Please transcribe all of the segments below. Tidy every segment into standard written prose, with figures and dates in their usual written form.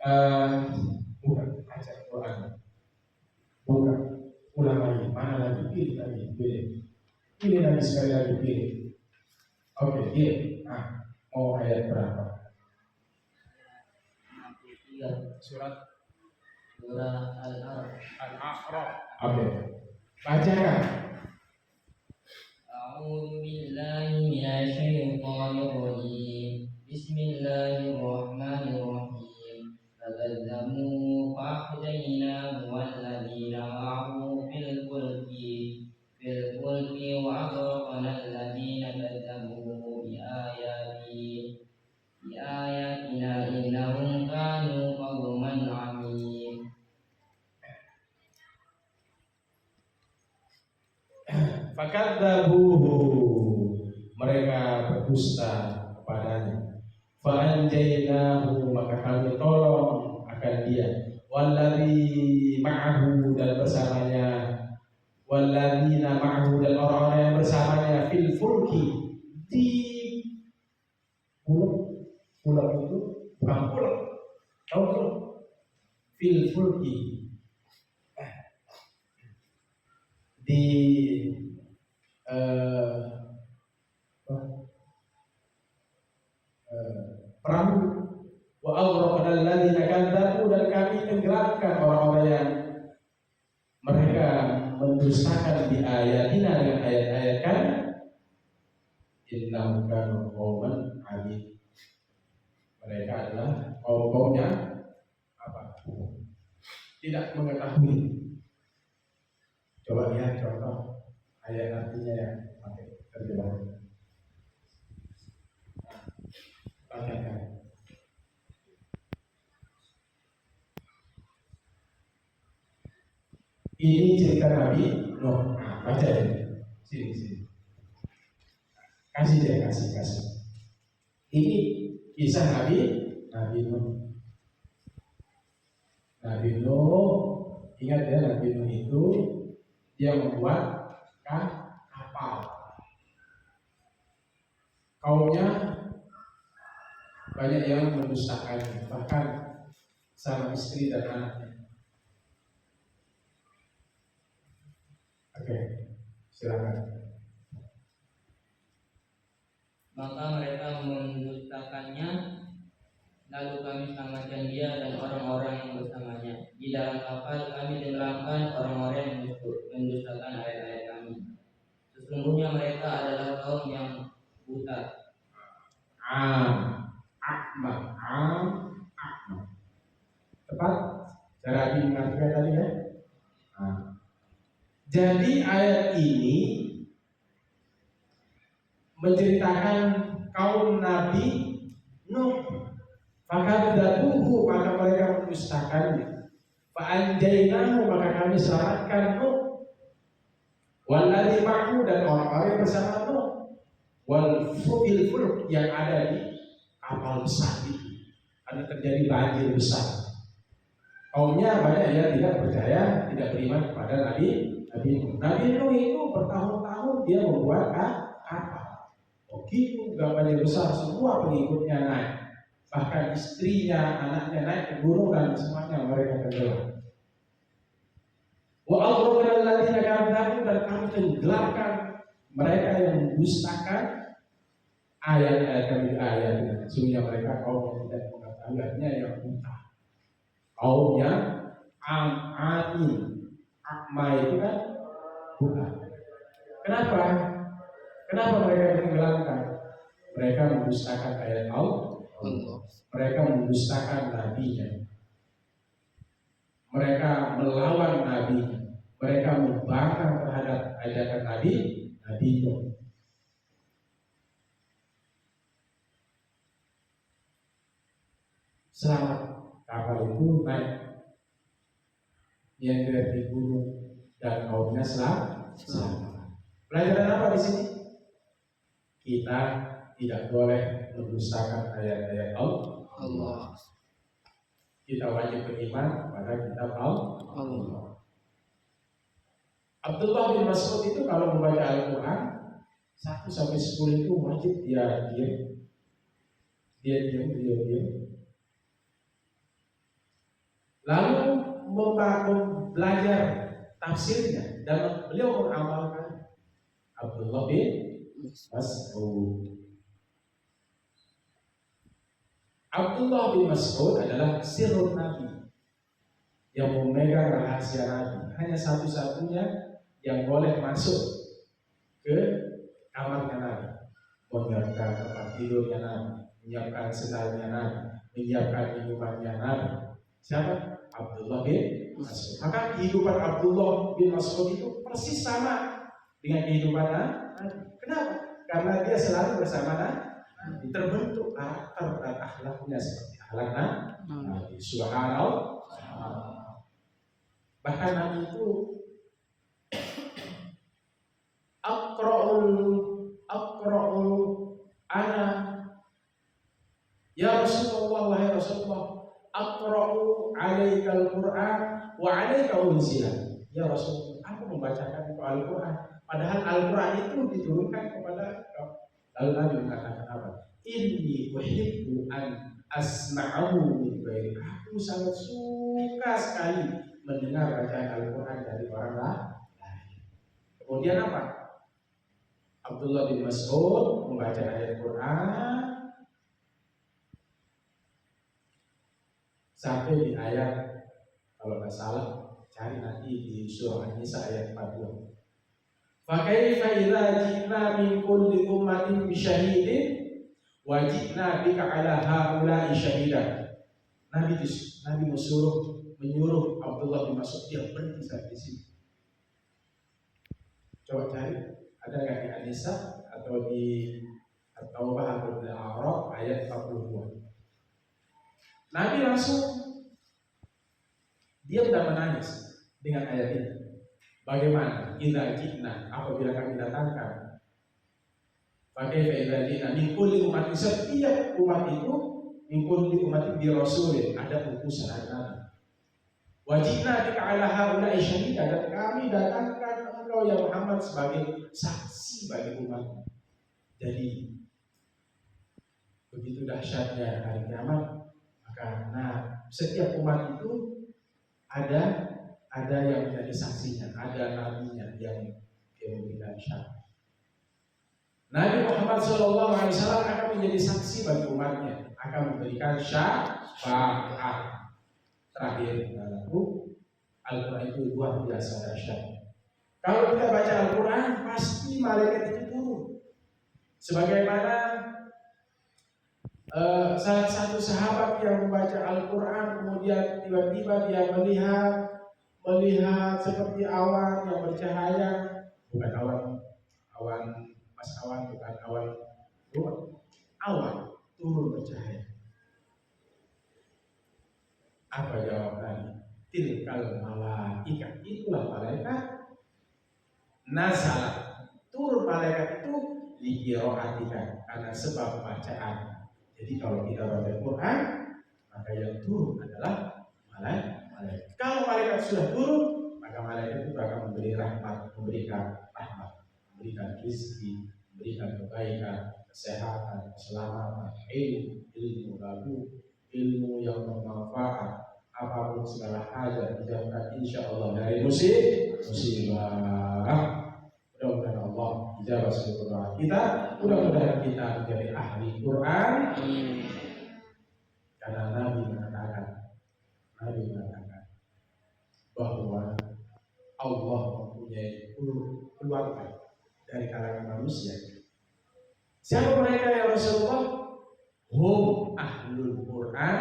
Eh, bukan ajak Quran, bukan ulang lagi, mana lagi, pilih lagi, pilih lagi sekali lagi, pilih. Oke, pilih. Nah, mau ayat berapa? 63 Surat Al-A'raf. Oke, bacakan. A'udzu billahi minasy syaithanir rajim. Bismillahirrahmanirrahim. Fadzammu fa'hdaynahu walladzina ma'ahu fil fulki wa aghraqna alladzina kadzabu bi ayatina innahum kanu qauman 'amin. Fakadzabuhu, mereka berdusta kepadanya. Fa'anjaynahu, maka kami tolong akan dia. Walladzi ma'ahu, dan bersamanya. Walladzina ma'ahu, dan orang-orang yang bersamanya. Fil fulki, di pulau itu bukan pulau, tahu pulau? Fil fulki, di perahu. Wa aghraqna alladziina kadzabu, dan kami tenggelamkan orang-orang yang mereka mendustakan di ayatina, dengan ayat-ayat kami. Innahum kanu qauman 'adin, mereka adalah kaum-kaumnya apa? Tidak mengetahui. Coba lihat contoh ayat artinya yang pakai terjemahan. Bacakan. Ini cerita Nabi Nuh. Nah, baca ini. Sini. Kasih. Ini kisah Nabi Nuh. Nabi Nuh, ingat ya, Nabi Nuh itu dia membuat kapal. Kaumnya banyak yang mendustakan, bahkan sama istri dan anaknya. Oke, silakan. Maka mereka mendustakannya, lalu kami selamatkan dia dan orang-orang yang bersamanya. Di dalam kapal kami tenggelamkan orang-orang yang mendustakan ayat-ayat kami. Sesungguhnya mereka adalah kaum yang buta. Akmal. Tepat cara mengartikan tadi ya. Jadi ayat ini menceritakan kaum Nabi Nuh. Fakadzabuhu, maka mereka mendustakannya. Fa'anjaynahu, maka kami selamatkan Nuh. Walladzi ma'ahu, dan orang-orang yang bersama Nuh. Wal fulk, yang ada di kapal besar itu. Karena terjadi banjir besar. Kaumnya banyak yang tidak percaya, tidak beriman kepada Nabi Nuh. Nabi Nuh itu bertahun-tahun dia membuat kapal. Begitu banjir besar, semua pengikutnya naik. Bahkan istrinya, anaknya naik ke gunung dan semuanya mereka tenggelam. Wa aghraqna alladziina kadzabu, dan kami tenggelamkan mereka yang mendustakan ayat-ayat kami. Sesungguhnya mereka kaum yang tidak mengetahui, artinya yang buta. Kaumnya amin. Akma itu kan buta. Kenapa mereka tenggelamkan? Mereka mendustakan ayat Allah. Mereka mendustakan nabinya. Mereka melawan nabinya. Mereka membangkang terhadap ajakan Nabi Nuh. Selamat kapal itu naik, yang dari gunung, dan kaumnya selamat. Pelajaran apa di sini? Kita tidak boleh mendustakan ayat-ayat Allah. Kita wajib beriman kepada kitab Allah. Abdullah bin Mas'ud itu kalau membaca Al-Quran 1 sampai 10 itu wajib dia diam. lalu belajar tafsirnya dan beliau mengamalkan. Abdullah bin Mas'ud. Abdullah bin Mas'ud adalah sirrun Nabi, yang memegang rahasia Nabi. Hanya satu-satunya yang boleh masuk ke kamarnya Nabi, menyiapkan tempat tidurnya Nabi, menyiapkan sendalnya Nabi, menyiapkan minumannya Nabi. Siapa? Abdullah bin Mas'ud. Maka kehidupan Abdullah bin Mas'ud itu persis sama dengan kehidupan Nabi. Kenapa? Karena dia selalu bersama Nabi, terbentuk karakter dan akhlaknya seperti akhlak Nabi. Subhanallah. Bahkan Nabi itu Aqra'ul ana ya Rasulullah, wahai Rasulullah, aqra'u alaikal Qur'an wa alaika unzila. Ya Rasulullah, aku membacakan Al-Qur'an, padahal Al-Qur'an itu diturunkan kepada kau. Lalu Nabi mengatakan apa? Inni uhibbu an asma'ahu min ghairi. Aku sangat suka sekali mendengar bacaan Al-Qur'an dari orang lain. Kemudian apa? Abdullah bin Mas'ud membaca ayat Quran sampai di ayat, kalau nggak salah cari nanti di surah An-Nisa ayat 40. Fa kaifa idza ji'na min kulli ummatin bi syahidin wa ji'na bika 'ala haula'i syahida. Nabi menyuruh Abdullah bin Mas'ud dia berhenti sampai di sini. Coba cari, ada nggak di An-Nisa atau di At-Taubah atau di Al-A'raf ayat 42. Nabi langsung diam dan menangis dengan ayat ini. Bagaimana? Idza ji'na, apabila kami datangkan. Bagaimana idza ji'na min kulli umat, setiap umat itu min kulli umat bi rasulin, ada utusan dari Nabi. Wajibna bika 'ala haula'i syahida, dan kami datangkan engkau ya Muhammad sebagai saksi bagi umat. Jadi begitu dahsyatnya hari kiamat, maka setiap umat itu ada yang menjadi saksinya, ada nabinya yang memberikan syafaat. Nabi Muhammad SAW akan menjadi saksi bagi umatnya, akan memberikan syafaat. Terakhir, Al-Quran itu luar biasa dahsyat. Kalau kita baca Al-Quran, pasti malaikat itu turun. Sebagaimana salah satu sahabat yang membaca Al-Quran, kemudian tiba-tiba dia melihat seperti awan yang bercahaya, bukan awan bukan awan turun bercahaya. Apa jawabannya? Tilkal malaikat, itulah malaikat. Nazala, turun malaikat itu liqiraatika, karena sebab bacaan. Jadi kalau kita baca Quran, maka yang turun adalah malaikat. Kalau malaikat sudah turun, maka malaikat itu akan memberikan rahmat, memberikan rezeki, memberikan kebaikan, kesehatan, keselamatan, ilmu baru, ilmu yang bermanfaat, apapun segala hajat dijawabkan insya Allah dari musibah. Mudah-mudahan Allah ijabah seluruh doa kita. Mudah-mudahan kita menjadi ahli Quran. Karena Nabi mengatakan bahwa Allah mempunyai keluarga dari kalangan manusia. Siapa mereka ya Rasulullah? Hum ahlul Quran,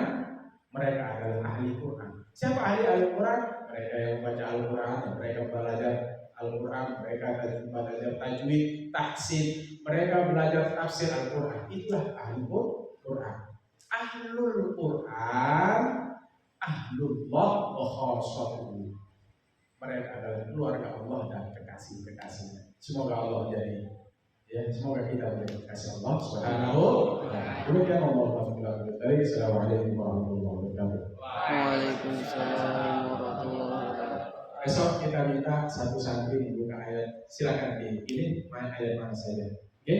mereka adalah ahli Quran. Siapa ahli Quran? Mereka yang membaca Al-Quran, mereka belajar Al-Quran, mereka belajar tajwid, tahsin, mereka belajar tafsir Al-Quran. Itulah ahli Quran. Ahlul Quran, ahlullah wa khassatuhu. Mereka adalah keluarga Allah dan kekasih-kekasihnya. Semoga Allah jadi, semoga kita menjadi kasih Allah Subhanahu wa ta'ala. Demikian Allah SWT. Assalamualaikum warahmatullahi wabarakatuh. Waalaikumsalam warahmatullahi wabarakatuh. Besok kita minta satu santri membuka ayat. Silakan ini ayat mana saja. Oke?